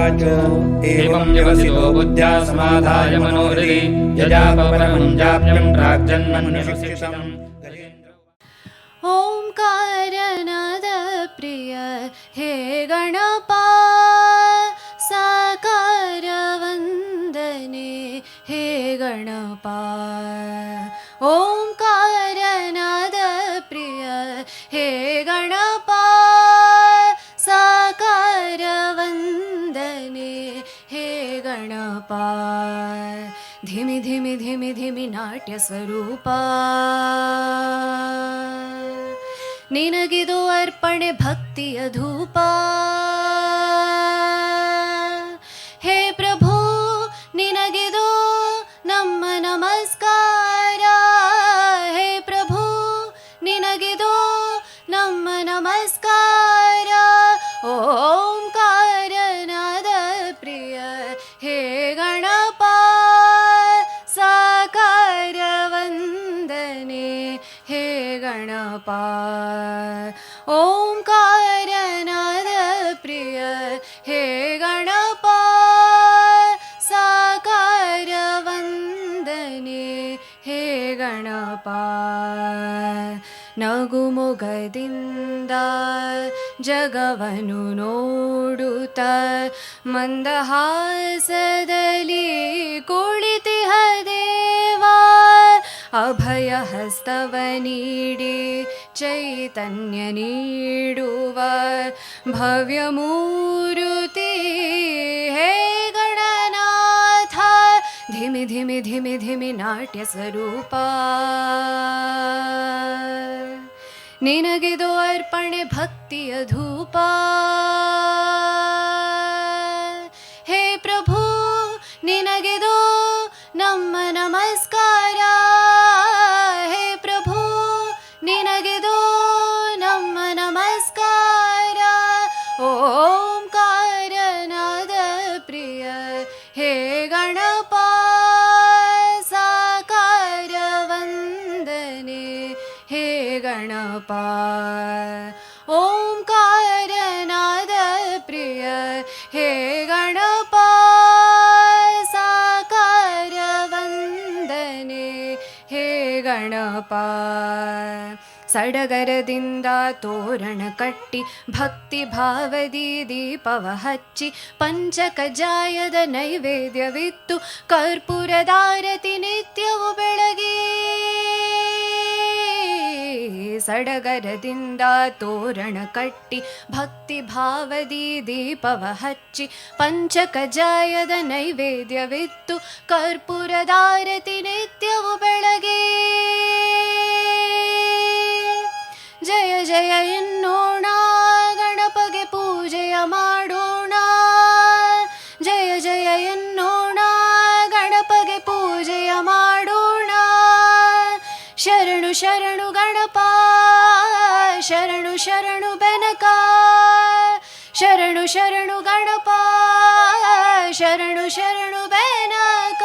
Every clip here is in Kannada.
उवाच एवं व्यवसितो बुद्ध्या समाधाय मनोहृदि यजापपरमञ्जाप्यं प्राग्जन्मन्यशिक्षितम्। ओंकारनाद प्रिय हे गणपा साकार वंदने हे गणपा। ओंकारनाद प्रिय हे गणपा साकार वंदने हे गणपा। धिमि धिमि धिमि धिमि नाट्य स्वरूपा ನಿನಗಿದು ಅರ್ಪಣೆ ಭಕ್ತಿಯ ಧೂಪ। ಹೇ ಪ್ರಭು ನಿನಗಿದು ನಮ್ಮ ನಮಸ್ಕಾರ। ಹೇ ಪ್ರಭು ನಿನಗಿದು ನಮ್ಮ ನಮಸ್ಕಾರ। ಓಂಕಾರನಾದ ಪ್ರಿಯ ಹೇ ಗಣಪ ಸಾಕಾರ ವಂದನೆ ಹೇ ಗಣಪ। ಓಂಕಾರನಾದ ಪ್ರಿಯ ಹೇ ಗಣಪ ಸಾಕಾರ ವಂದನೆ ಹೇ ಗಣಪ। ನಗುಮೊಗದಿಂದ ಜಗವನ್ನು ನೋಡುತ್ತ ಮಂದಹಾಸದಲ್ಲಿ ಕುಳಿತಿಹ ದೇವಾ। ಅಭಯ ಹಸ್ತವ ನೀಡಿ ಚೈತನ್ಯ ನೀಡುವ ಭವ್ಯ ಮೂರುತಿ ಹೇ ಗಣನಾಥ। ಧಿಮಿ ಧಿಮಿ ಧಿಮಿ ಧಿಮಿ ನಾಟ್ಯ ಸ್ವರೂಪ ನಿನಗಿದು ಅರ್ಪಣೆ ಭಕ್ತಿಯ ಧೂಪ। ಹೇ ಪ್ರಭು ನಿನಗಿದು ನಮ್ಮ ನಮಸ್ಕಾರ। ಹೇ ಪ್ರಭು ನಿನಗಿದು ನಮ್ಮ ನಮಸ್ಕಾರ। ಓಂಕಾರನಾದ ಪ್ರಿಯ ಹೇ ಗಣಪ ಸಾಕಾರ ವಂದನೆ ಹೇ ಗಣಪ। ಓಂಕಾರನಾದ ಪ್ರಿಯ ಹೇ ಗಣಪ ಸಾಕಾರ ವಂದನೆ ಹೇ ಗಣಪ। ಸಡಗರದಿಂದ ತೋರಣ ಕಟ್ಟಿ ಭಕ್ತಿ ಭಾವದಿ ದೀಪವ ಹಚ್ಚಿ ಪಂಚಕಜ್ಜಾಯದ ನೈವೇದ್ಯವಿತ್ತು ಕರ್ಪೂರದಾರತಿ ನಿತ್ಯವು ಬೆಳಗಿ। ಸಡಗರದಿಂದ ತೋರಣ ಕಟ್ಟಿ ಭಕ್ತಿ ಭಾವದಿ ದೀಪವ ಹಚ್ಚಿ ಪಂಚಕಜ್ಜಾಯದ ನೈವೇದ್ಯವಿತ್ತು ಕರ್ಪೂರದಾರತಿ ನಿತ್ಯವು ಬೆಳಗಿ। ಜಯ ಜಯ ಎನ್ನೋಣ ಗಣಪಗೆ ಪೂಜೆಯ ಮಾಡೋಣ। ಜಯ ಜಯ ಎನ್ನೋಣ ಗಣಪಗೆ ಪೂಜೆಯ ಮಾಡೋಣ। ಶರಣು ಶರಣು ಗಣಪ ಶರಣು ಶರಣು ಬೆನಕ। ಶರಣು ಶರಣು ಗಣಪ ಶರಣು ಶರಣು ಬೆನಕ।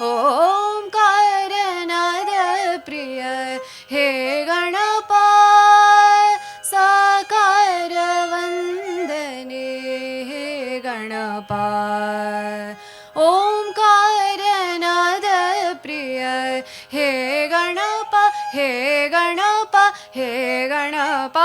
ಓಂಕಾರನಾದ ಪ್ರಿಯ ಹೇ ಗಣಪ ಸಾಕಾರ ವಂದನೆ ಹೇ ಗಣಪ। ಓಂಕಾರನಾದ ಪ್ರಿಯ ಹೇ ಗಣಪ ಹೇ ಗಣಪ ಹೇ ಗಣಪ।